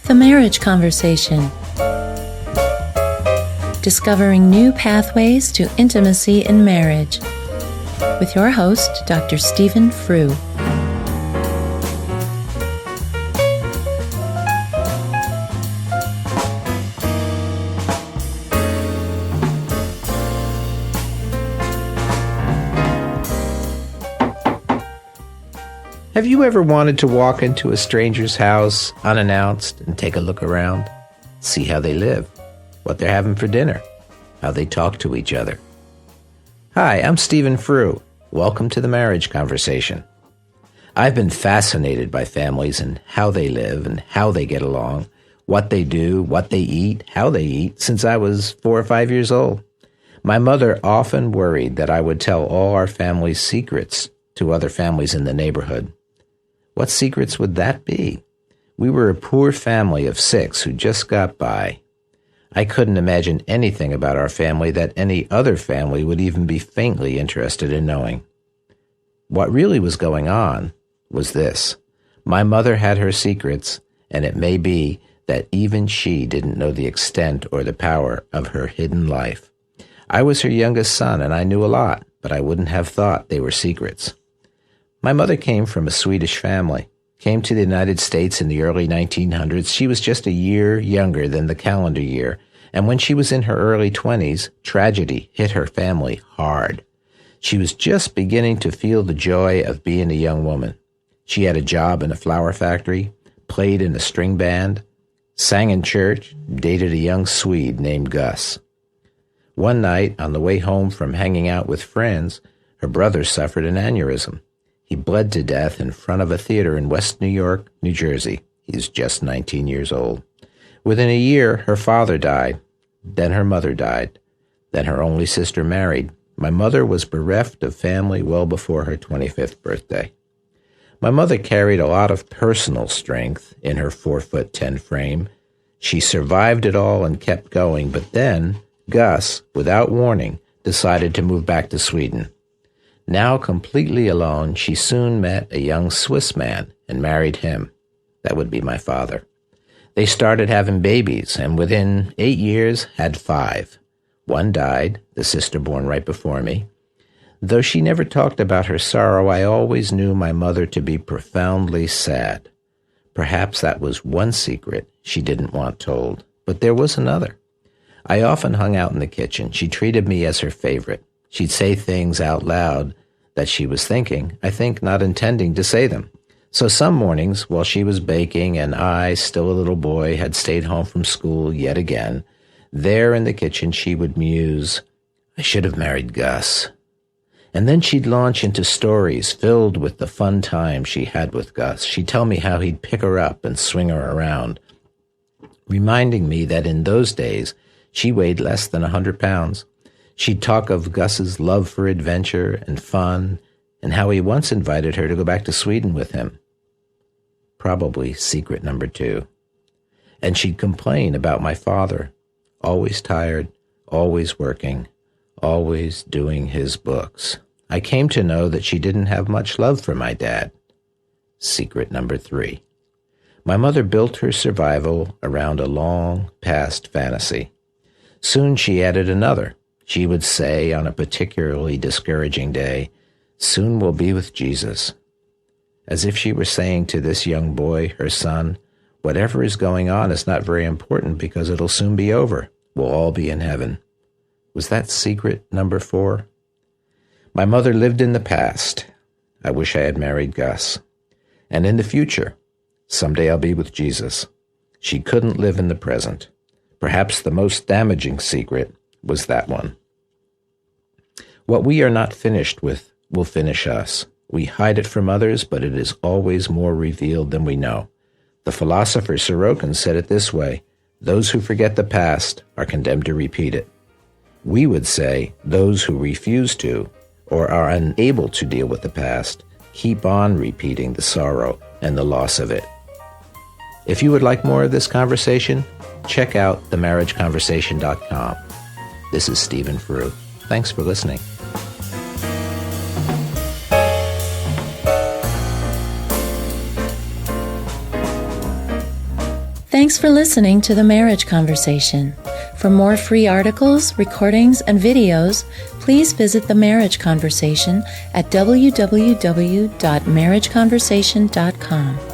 The Marriage Conversation. Discovering new pathways to intimacy in marriage. With your host, Dr. Stephen Frew. Have you ever wanted to walk into a stranger's house unannounced and take a look around? See how they live, what they're having for dinner, how they talk to each other. Hi, I'm Stephen Frew. Welcome to the Marriage Conversation. I've been fascinated by families and how they live and how they get along, what they do, what they eat, how they eat, since I was 4 or 5 years old. My mother often worried that I would tell all our family's secrets to other families in the neighborhood. What secrets would that be? We were a poor family of 6 who just got by. I couldn't imagine anything about our family that any other family would even be faintly interested in knowing. What really was going on was this. My mother had her secrets, and it may be that even she didn't know the extent or the power of her hidden life. I was her youngest son, and I knew a lot, but I wouldn't have thought they were secrets. My mother came from a Swedish family, came to the United States in the early 1900s. She was just a year younger than the calendar year, and when she was in her early 20s, tragedy hit her family hard. She was just beginning to feel the joy of being a young woman. She had a job in a flour factory, played in a string band, sang in church, dated a young Swede named Gus. One night, on the way home from hanging out with friends, her brother suffered an aneurysm. He bled to death in front of a theater in West New York, New Jersey. He's just 19 years old. Within a year, her father died. Then her mother died. Then her only sister married. My mother was bereft of family well before her 25th birthday. My mother carried a lot of personal strength in her 4'10" frame. She survived it all and kept going, but then Gus, without warning, decided to move back to Sweden. Now completely alone, she soon met a young Swiss man and married him. That would be my father. They started having babies, and within 8 years had 5. One died, the sister born right before me. Though she never talked about her sorrow, I always knew my mother to be profoundly sad. Perhaps that was one secret she didn't want told, but there was another. I often hung out in the kitchen. She treated me as her favorite. She'd say things out loud that she was thinking, I think not intending to say them. So some mornings, while she was baking and I, still a little boy, had stayed home from school yet again, there in the kitchen she would muse, I should have married Gus. And then she'd launch into stories filled with the fun time she had with Gus. She'd tell me how he'd pick her up and swing her around, reminding me that in those days she weighed less than 100 pounds. She'd talk of Gus's love for adventure and fun, and how he once invited her to go back to Sweden with him. Probably secret number 2. And she'd complain about my father, always tired, always working, always doing his books. I came to know that she didn't have much love for my dad. Secret number 3. My mother built her survival around a long past fantasy. Soon she added another. She would say on a particularly discouraging day, soon we'll be with Jesus. As if she were saying to this young boy, her son, whatever is going on is not very important because it'll soon be over. We'll all be in heaven. Was that secret number 4? My mother lived in the past. I wish I had married Gus. And in the future, someday I'll be with Jesus. She couldn't live in the present. Perhaps the most damaging secret was that one. What we are not finished with will finish us. We hide it from others, but it is always more revealed than we know. The philosopher Sorokin said it this way, those who forget the past are condemned to repeat it. We would say those who refuse to, or are unable to deal with the past, keep on repeating the sorrow and the loss of it. If you would like more of this conversation, check out themarriageconversation.com. This is Stephen Frew. Thanks for listening. Thanks for listening to The Marriage Conversation. For more free articles, recordings, and videos, please visit The Marriage Conversation at www.marriageconversation.com.